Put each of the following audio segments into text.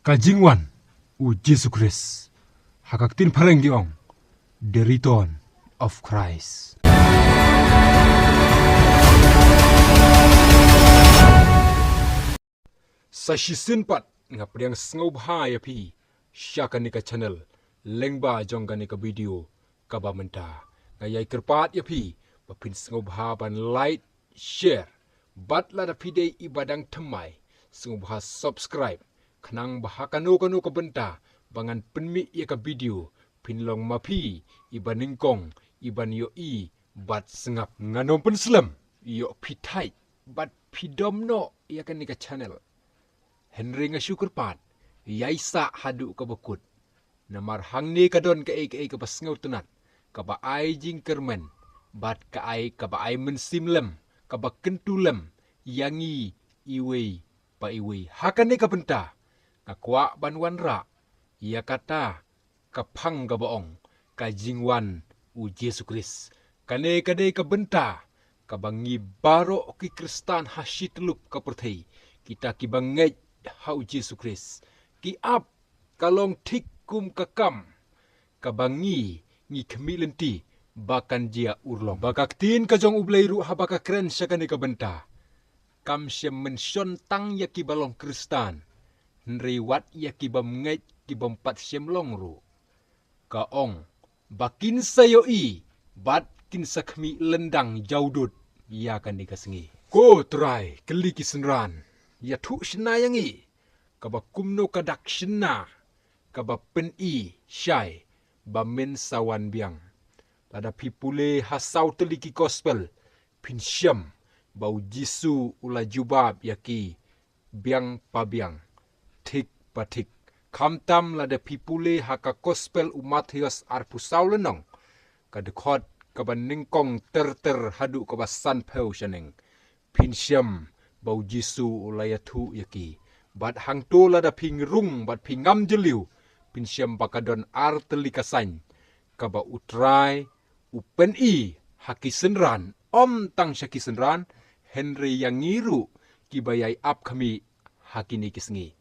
Kajingwan u Jesu Christ hakaktin parengiong the return of Christ. Sa shisin pat nga priang sngaw bahaya pi siya kanika channel lengba jong kanika video kabamenta ngayay kerpat ya pi papin sngaw bahaban like share bat lada pide ibadang temai sngaw bah subscribe kenang bahakanu kanu kabenta bangan penmi ya ka video pinlong mapi iban ningkong iban yo i bat sengap nganom penslam yo pitai bat pidomno ya kanika channel Henry nga syukur pat, yaisa hadu ka bakut. Namar hangni kadon ka ay ka pasngaw tunat. Kaba ay jing kermen, bat ka ay mensimlem, kaba kentulam, yangi iway pa iway. Hakan ni kapenta, kakwa banwan ra, iya kata kapang kabaong, kajingwan u Jesu Christ. Kane kadai kabenta, kabangi baro ki kristan hasitlup kapertay, kita kibangay hau Jesu Christ ki ap kalong tikum kakam kabangi ngi kemilenti bakan dia urlong bakaktin kajong ubleiru habaka kren syakane kabenta kam syem mension tang ya ki balong kristan nriwat ya ki bamngai ki bompat syem longru kaong bakin sayoi bat kin sakmi lendang jaudut ya kan dikasengi ko try keli kisenran ya thu sinayangi kaba kumno kadak sina kaba peni syai bamen sawan biang lada pipule hasau teliki gospel pinsyam bau jisu ula jubab yaki biang pabiang tik patik kamtam lada pipule haka gospel umathias arpusau lenong kadekot kaba ningkong ter hadu kaba sanpeu syaneng pinsyam bau Jisu ulayatu yaki bat hang tu lada pingrung bat pingam jeliu pinsyam bakadon arteli kasain kaba utrai upen i haki senran om tang syaki senran Henry yang ngiru kibayai ap kami hakini kisngi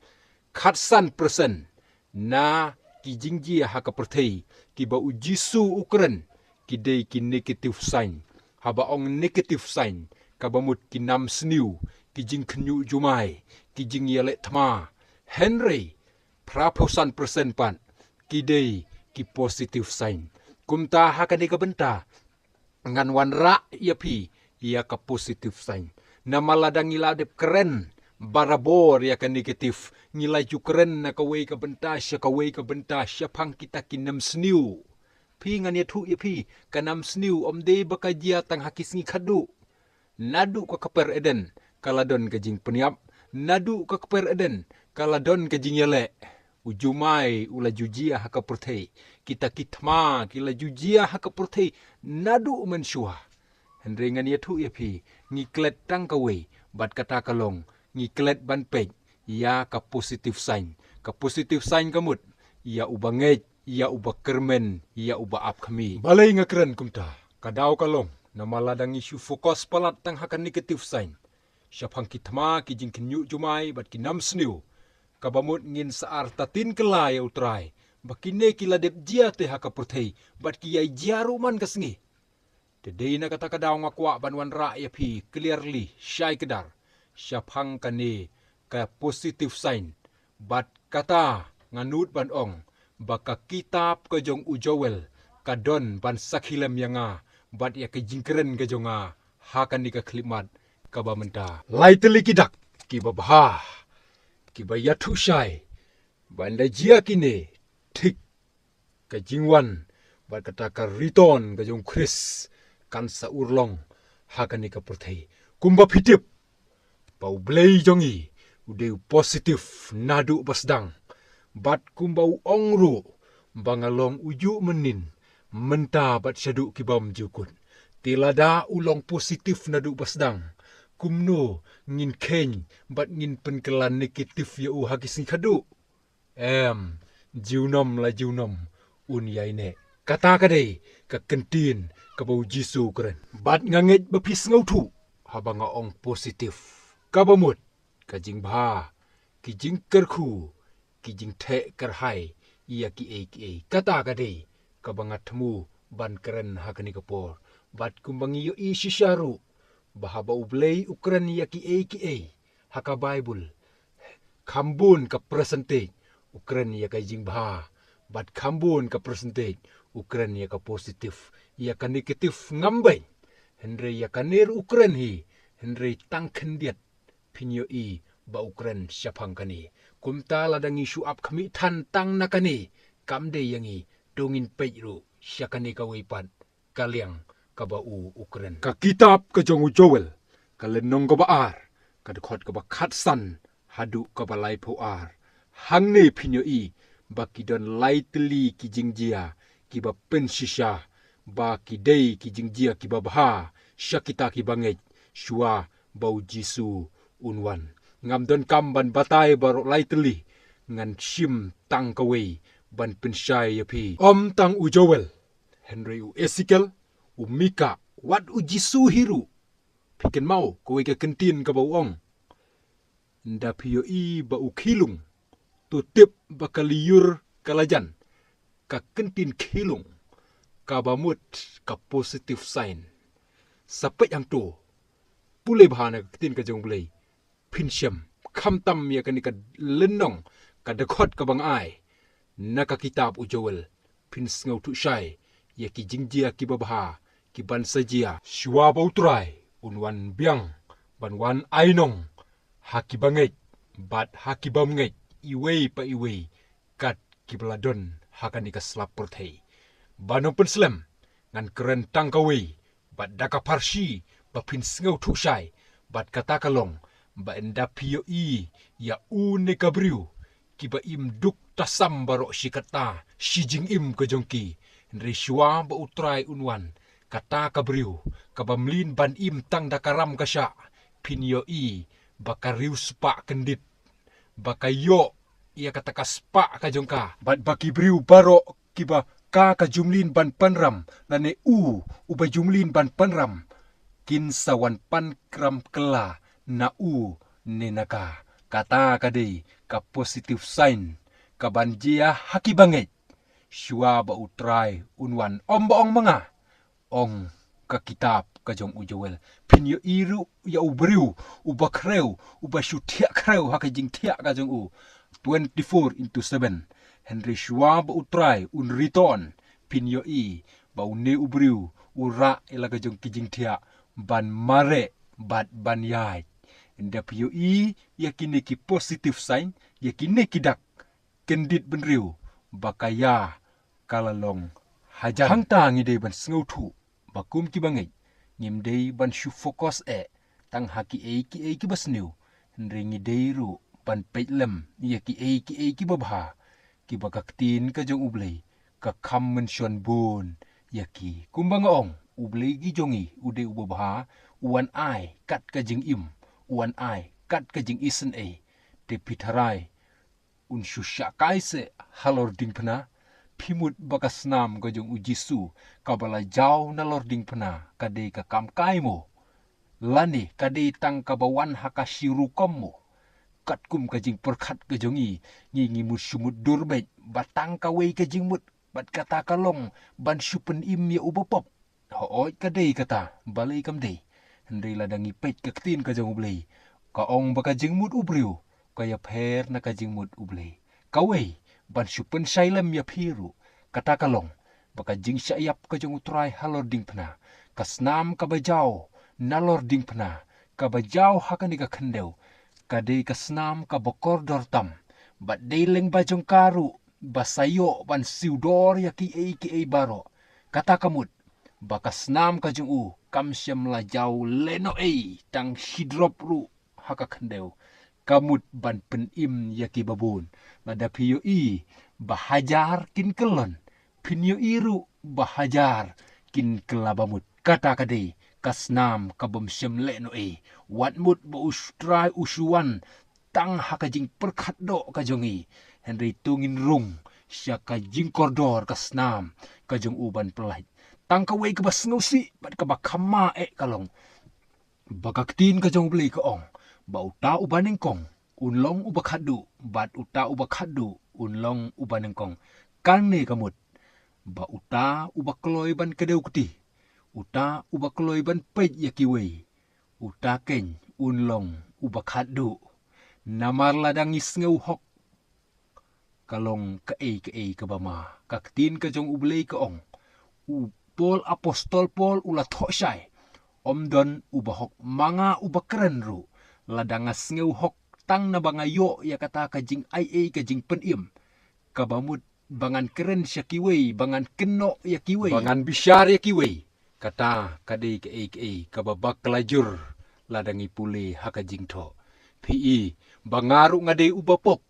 khatsan persen na kijingji haka pertei kiba u Jisu ukren kidei ki negative sign haba ong negative sign kabamut kinam sniu kijing kenyu jumai, kijing yelek tama, Henry, praposan persen pan, kidei ki positive sign. Kumta hakan di kabenta, ngan wan ra yapi, ia ka positive sign. Nama ladang ngiladep keren, barabor ya ka negatif, ngilaju keren na kawai kabenta, siya pang kita kinam sniu. Pi ngan yatu yapi, kanam sniu omde baka jia tang hakis ngikadu. Nadu ka kaper eden, kaladon kajing peniap, nadu ka keper eden, kaladon kajing yelek. Ujumai ula jujia haka pertei, kita kitma kila jujia haka pertei, nadu mensyuah. Hendringan yatu yapi, ngiklet tang kawai, bat kata kalong, ngiklet ban pej, ya ka positive sign. Ka positive sign kamut, ya uba ngej, ya uba kermen, ya uba ap kami. Balai ngakeren kumta, kadau kalong, nama ladang isu fokus palat tang haka negative sign. Syapang kitma kijing kenyu jumai bat kinam sniu. Kabamut ngin saar tatin kelai utrai. Bakine kila dep jia te haka pertei. Bat kiyai jaruman kesengi. Tedei na kata kadau ngakwa banwan ra yapi clearly syai kedar. Syapang kane ka positive sign. Bat kata nganut ban ong. Baka kitab kejong ujowel. Kadon ban sakhilem yanga. Bat ya kejingkeren kejonga. Hakan di keklimat. Kabamenta lai telikidak kibabha kibayatu syai banda jia kini tik kajingwan bat kata ka return kajong Chris kan sa urlong hakani ka perthai kumba pitip pau blei jongi ude positif nadu basdang bat kumba ongru bangalong uju menin menta bat syadu kibam jukun tilada ulong positif nadu basdang kumno ngin keny bat ngin penkelan negatif ya u hakis ni kadu jiunom la jiunom un yaine kata kadai ka kentin ka bau Jisu keren bat nganget bapis ngautu habanga ong positif kabamut kajing bha kijing kerku kijing te kerhai ia ki kata kade kabangatmu ban keren hakani kapor bat kumbangi yo i shisharu bahaba ublei ukran ia ki haka bible kambun ka percentage ukran ia ka jing bha bat kambun ka percentage ukran ia ka positif ia ka negatif ngambai Henry ya kanir Ukran hi Henry tangken diat pinyo i ba Ukran syapang kani kumta ladang isu ap kami tan tang nakani kamde yangi dongin pejru syakani kawipat kaliang kabau Ukran ka kitab ka jongu Joel ka lenong ka baar ka dekhot ka bakat san hadu ka balai poar hangne pinyo i ba kidon lightly ki jingjia ki ba pensisha ba kidei ki jingjia ki babha syakita ki banget shua bau jisu unwan ngam don kam ban batai baro lightly ngan shim tang kawei ban pensyai yapi om tang u Joel Henry u Ezekiel u Mika wat u jisu hiru piken mau kowe ka kentin ka bau ong nda pio i ba u khilung tu tip bakaliur kalajan ka kentin khilung kabamut ka positive sign sapet yang tu pulai bahana ketin ka jong blai pinsyam khamtam ya kani ka lenong ka dekhot ka bang ai naka kitab u Joel pins ngau tu shai ya ki jingjia ki babha ki ban sajia shwa bautrai unwan biang ban wan ainong haki banget bat haki bamnget iwei pa iwei kat ki bladon hakani ka slapur thei Bano penslam ngan keren tangkawi bat daka parsi ba pin sngau thu shai bat kata kalong ba enda pio i ya une kabriu ki ba im duk tasam baro shikata shijing im ko jongki rishwa ba utrai unwan kata kabriu ka bamlin ban im tang dakaram kasha pinyo i ba kariu spa kendit ba kayo ia kata kaspa ka jongka bat baki briu baro kiba ka jumlin ban panram lane uba jumlin ban panram kin sawan pan kram kela na nenaka kata kadei ka positive sign ka banjia haki banget shua ba utrai unwan ombaong mga ong ka kitab ka jong Joel pinyo iru ya ubriu uba kreu uba shutia kreu haka jing tia ka jong 24/7 Henry shua ba utrai un riton pinyo i ba une ubriu ura elaga jong kijing tia ban mare bat ban yai nda pio i yakine ki positive sign yakine kidak kendit benriu bakaya kalalong hajar hangta ngide ban sngau thu bakum ki bangai ngimdei ban shu focus tang haki ki basniu Henry ngide ru ban peitlem yaki ki babha ki bakaktin ka jong ublei ka kham mention bun yaki kumbang ong ublei gi jongi ude ubabha uan ai kat ka jing im uan ai kat ka jing isen te pitharai un shusha kaise halor ding phna phimut bakasnam ka jong ujisu kabala jaw na lording phna kade ka kam kai mo lani kade tang ka bawan hakashiru kommo katkum ka jing perkhat ka jongi ngi mut shumut durbet batang ka wei ka jing mut bat kata kalong ban shupen im ya ubapop hooi kadei kata balai kamdei Henry ladangi pet ka ktin ka jong ublei ka ong baka jing mut ubriu kaya pher na ka jing mut ublei kawei ban shupen shailam ya phiru kata kalong baka jing syayap ka jong utrai halor ding phna kasnam ka bajau nalor ding phna ka bajau hakani ka khendeu kadei kasnam ka bokor dortam bat deileng bajong karu basayo ban siudor ya ki baro kata kamut bakasnam ka jung kamsyam la jau leno tang hidrop ru haka khendeu kamut ban penim ya ki babun lada pio i bahajar kin kelon pinyo iru bahajar kin kelabamut kata kadei kasnam kabom syam leno watmut ba ustrai usuan tang hakajing perkhat do kajongi Henry tungin rung syaka jing kordor kasnam kajong uban pelait tang kawei ka basngausi bat ka bakama kalong bakaktin kajong blei ka ong bau ta ubaning kong unlong ubakadu bat uta ubakadu unlong ubanengkong kane kamut ba uta ubakloy ban kadeu kuti uta ubakloy ban pej yakiwei uta ken unlong ubakadu namar ladang isngeu hok kalong ke kabama kaktin ka jong ublei ka ong Paul apostol Paul ula thoshai omdon ubahok manga ubakren ru ladangas ngeu hok tang na bangayo ya kata kajing kajing penim kabamut bangan keren syakiwei bangan keno yakiwei bangan bisyar yakiwei kata kadei ke kababak kelajur ladangi pule hakajing tho pi bangaru ngade ubapop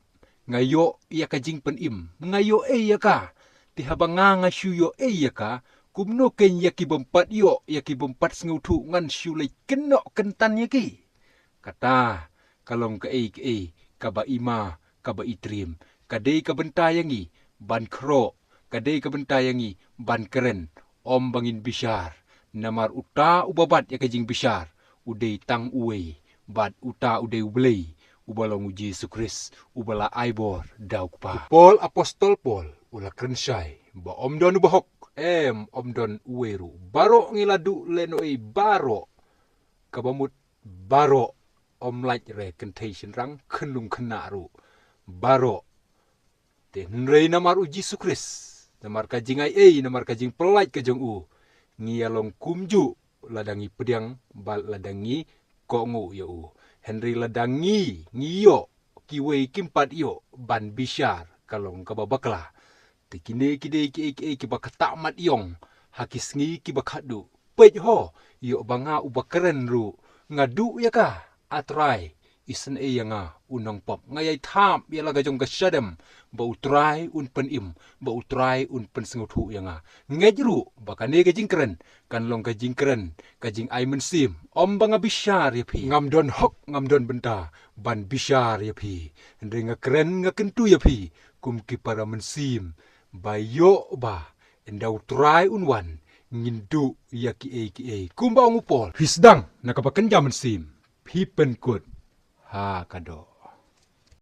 ngayo ya kajing penim ngayo ya ka tihabanga ngashuyo ya ka kumno ken yaki bompat yaki bompat sengutu ngan syulai keno kentan yaki kata kalong ke kaba ima kaba itrim kadei kabentayangi ban kro kadei kabentayangi ban keren om bangin bisyar namar uta ubabat ya kajing bisyar udei tang uwe bat uta udei ublei ubalong Yesus Kristus ubala aibor dauk pa Paul apostol Paul ula krensai ba omdon ubahok omdon uweru baro ngiladu lenoi baro kabamut baro omlaj recantation rang kenung kenaru baro tenrei namar Yesus Kristus namar kajing namar kajing pelaj kajong ngialong kumju ladangi pediang bal ladangi kongu yo Henry ladangi ngiyo kiwei kimpat yo ban bisyar kalong kababakla tikine kide kibakata mat yong hakis ngi kibakadu pej ho yo banga ubakeren ru ngadu ya ka atrai isen yanga unong pop ngayai tham ya laga jong gasadem ba utrai un penim ba utrai un pensenguthu yanga ngejru bakane gajing keren kan long gajing keren gajing ai mensim om banga bisyar ya pi ngamdon hok ngamdon benta ban bisyar ya pi ndre ngakren ngakentu ya pi kum ki para mensim bayo ba enda utrai unwan ngindu ya ki kumba ngupol hisdang nakapakenja mensim pi penkut ha kado